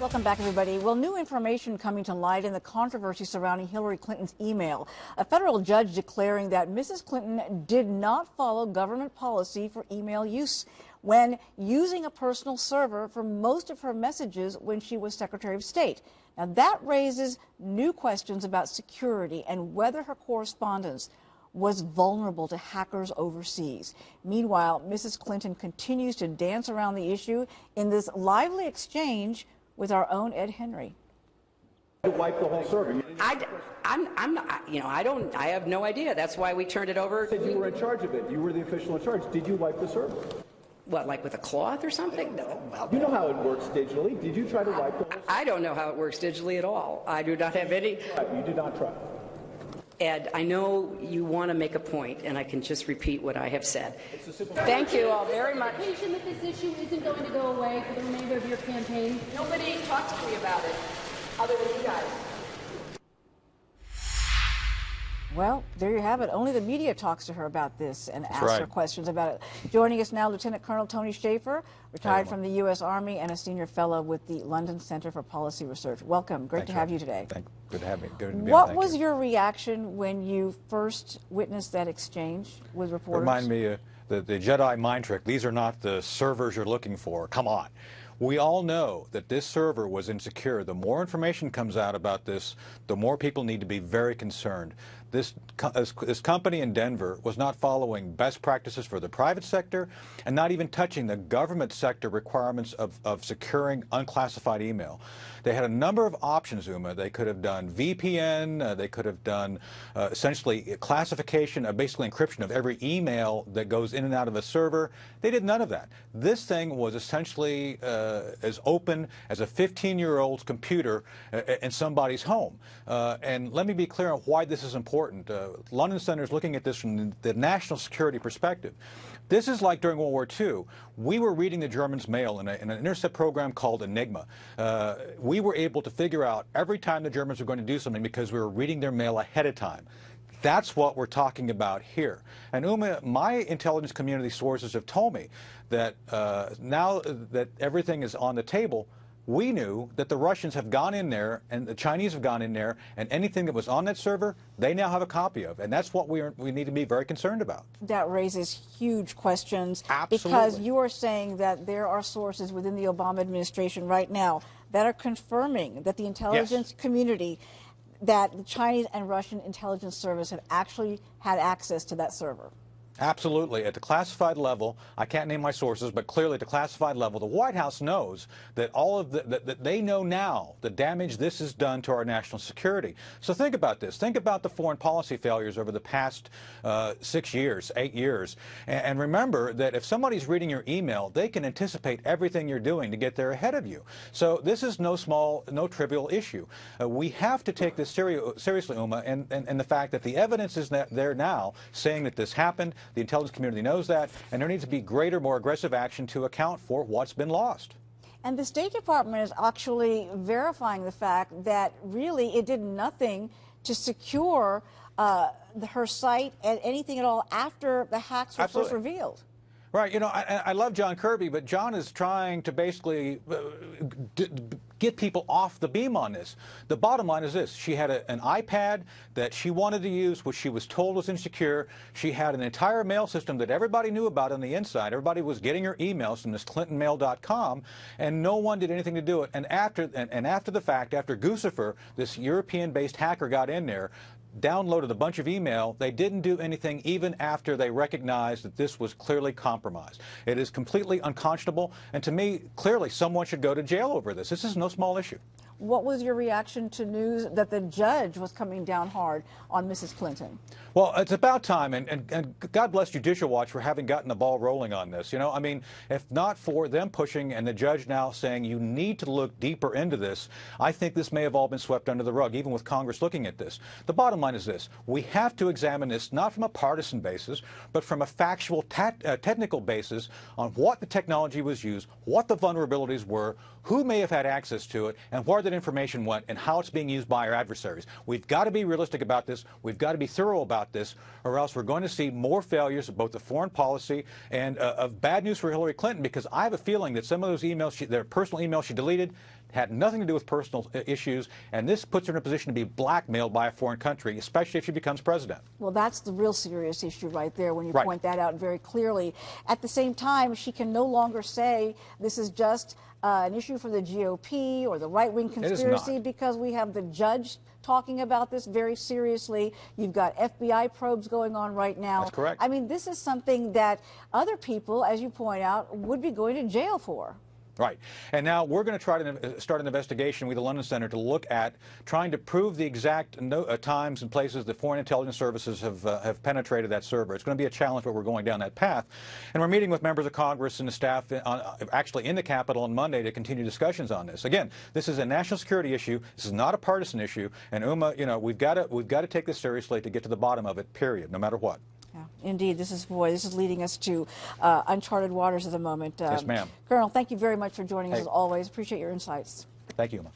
Welcome back, everybody. Well, new information coming to light in the controversy surrounding Hillary Clinton's email. A federal judge declaring that Mrs. Clinton did not follow government policy for email use when using a personal server for most of her messages when she was Secretary of State. Now, that raises new questions about security and whether her correspondence was vulnerable to hackers overseas. Meanwhile, Mrs. Clinton continues to dance around the issue in this lively exchange with our own Ed Henry. Wipe the whole server. I'm not, I have no idea. That's why we turned it over. You were in charge of it. You were the official in charge. Did you wipe the server? What, like with a cloth or something? No. Well, you know how it works digitally. Did you try to wipe the whole server? I don't know how it works digitally at all. I do not have any. You did not try. Ed, I know you want to make a point, and I can just repeat what I have said. Thank you all very much. That this issue isn't going to go away for the remainder of your campaign? Nobody talked to me about it, other than you guys. Well, there you have it. Only the media talks to her about this and asks her questions about it. Joining us now, Lieutenant Colonel Tony Shaffer, retired from the U.S. Army and a senior fellow with the London Center for Policy Research. Welcome. Great to have you today. Good to have me. Good to be What was your reaction when you first witnessed that exchange with reporters? Remind me the Jedi mind trick. These are not the servers you're looking for. Come on. We all know that this server was insecure. The more information comes out about this, the more people need to be very concerned. This company in Denver was not following best practices for the private sector and not even touching the government sector requirements of securing unclassified email. They had a number of options, Uma. They could have done VPN. They could have done essentially classification, basically encryption of every email that goes in and out of a server. They did none of that. This thing was essentially as open as a 15-year-old's computer in somebody's home. And let me be clear on why this is important. London Center is looking at this from the national security perspective. This is like during World War II. We were reading the Germans' mail in an intercept program called Enigma. We were able to figure out every time the Germans were going to do something because we were reading their mail ahead of time. That's what we're talking about here. And Uma, my intelligence community sources have told me that now that everything is on the table, we knew that the Russians have gone in there and the Chinese have gone in there, and anything that was on that server, they now have a copy of. And that's what we need to be very concerned about. That raises huge questions. Absolutely. Because you are saying that there are sources within the Obama administration right now that are confirming that the intelligence community, that the Chinese and Russian intelligence service have actually had access to that server. Absolutely. At the classified level, I can't name my sources, but clearly at the classified level, the White House knows that all of that they know now the damage this has done to our national security. So think about this. Think about the foreign policy failures over the past 6 years, 8 years. And remember that if somebody's reading your email, they can anticipate everything you're doing to get there ahead of you. So this is no trivial issue. We have to take this seriously, Uma, and the fact that the evidence is there now saying that this happened. The intelligence community knows that, and there needs to be greater, more aggressive action to account for what's been lost. And the State Department is actually verifying the fact that really it did nothing to secure her site and anything at all after the hacks were first revealed. Right. You know, I love John Kirby, but John is trying to basically get people off the beam on this. The bottom line is this. She had an iPad that she wanted to use, which she was told was insecure. She had an entire mail system that everybody knew about on the inside. Everybody was getting her emails from this ClintonMail.com, and no one did anything to do it. And after the fact, after Guccifer, this European-based hacker, got in there, downloaded a bunch of email, they didn't do anything even after they recognized that this was clearly compromised. It is completely unconscionable, and to me, clearly someone should go to jail over this. This is no small issue. What was your reaction to news that the judge was coming down hard on Mrs. Clinton? Well, it's about time, and God bless Judicial Watch for having gotten the ball rolling on this. You know, I mean, if not for them pushing and the judge now saying you need to look deeper into this, I think this may have all been swept under the rug, even with Congress looking at this. The bottom line is this. We have to examine this not from a partisan basis, but from a factual, technical basis on what the technology was used, what the vulnerabilities were, who may have had access to it, and where that information went, and how it's being used by our adversaries. We've got to be realistic about this. We've got to be thorough about this, or else we're going to see more failures of both the foreign policy and of bad news for Hillary Clinton, because I have a feeling that some of those emails, their personal emails she deleted, had nothing to do with personal issues, and this puts her in a position to be blackmailed by a foreign country, especially if she becomes president. Well, that's the real serious issue right there when you Right. point that out very clearly. At the same time, she can no longer say this is just an issue for the GOP or the right-wing conspiracy, because we have the judge talking about this very seriously. You've got FBI probes going on right now. That's correct. I mean, this is something that other people, as you point out, would be going to jail for. Right. And now we're going to try to start an investigation with the London Center to look at trying to prove the exact times and places that foreign intelligence services have penetrated that server. It's going to be a challenge, but we're going down that path. And we're meeting with members of Congress and the staff actually in the Capitol on Monday to continue discussions on this. Again, this is a national security issue. This is not a partisan issue. And Uma, you know, we've got to take this seriously to get to the bottom of it, period, no matter what. Yeah, indeed, this is leading us to uncharted waters at the moment. Yes, ma'am. Colonel, thank you very much for joining us Hey. as always. Appreciate your insights. Thank you, Uma.